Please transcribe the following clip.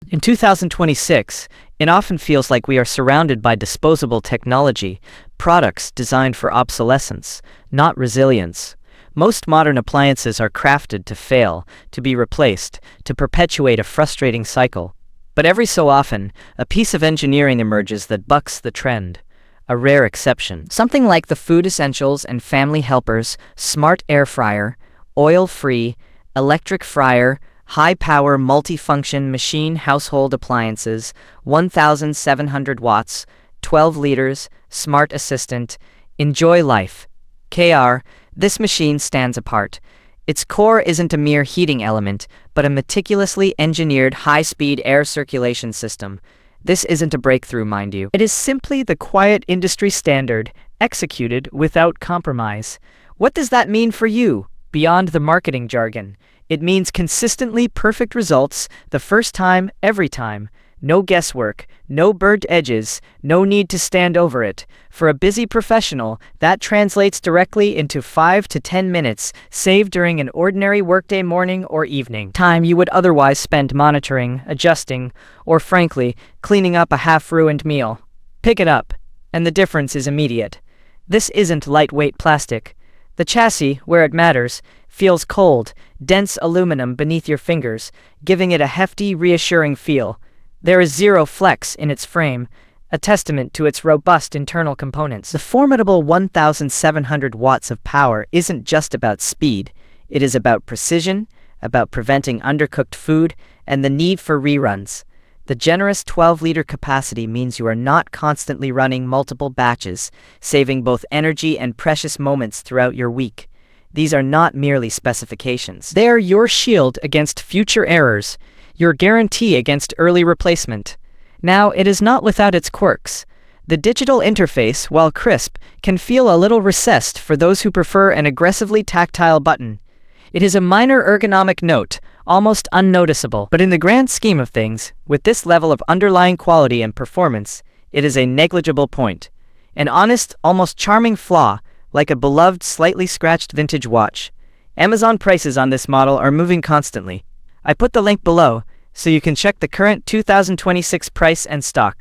In 2026, it often feels like we are surrounded by disposable technology, products designed for obsolescence, not resilience. Most modern appliances are crafted to fail, to be replaced, to perpetuate a frustrating cycle. But every so often, a piece of engineering emerges that bucks the trend. A rare exception. Something like the food essentials and family helpers, smart air fryer, oil-free, electric fryer, high-power multi-function machine household appliances, 1,700 watts, 12 liters, smart assistant. Enjoy life. KR, this machine stands apart. Its core isn't a mere heating element, but a meticulously engineered high-speed air circulation system. This isn't a breakthrough, mind you. It is simply the quiet industry standard, executed without compromise. What does that mean for you, beyond the marketing jargon? It means consistently perfect results, the first time, every time. No guesswork, no burnt edges, no need to stand over it. For a busy professional, that translates directly into 5 to 10 minutes saved during an ordinary workday morning or evening. Time you would otherwise spend monitoring, adjusting, or frankly, cleaning up a half-ruined meal. Pick it up, and the difference is immediate. This isn't lightweight plastic. The chassis, where it matters, feels cold, dense aluminum beneath your fingers, giving it a hefty, reassuring feel. There is zero flex in its frame, a testament to its robust internal components. The formidable 1,700 watts of power isn't just about speed. It is about precision, about preventing undercooked food, and the need for reruns. The generous 12-liter capacity means you are not constantly running multiple batches, saving both energy and precious moments throughout your week. These are not merely specifications. They are your shield against future errors, your guarantee against early replacement. Now, it is not without its quirks. The digital interface, while crisp, can feel a little recessed for those who prefer an aggressively tactile button. It is a minor ergonomic note, almost unnoticeable, but in the grand scheme of things, with this level of underlying quality and performance, it is a negligible point. An honest, almost charming flaw, like a beloved, slightly scratched vintage watch. Amazon prices on this model are moving constantly. I put the link below, so you can check the current 2026 price and stock.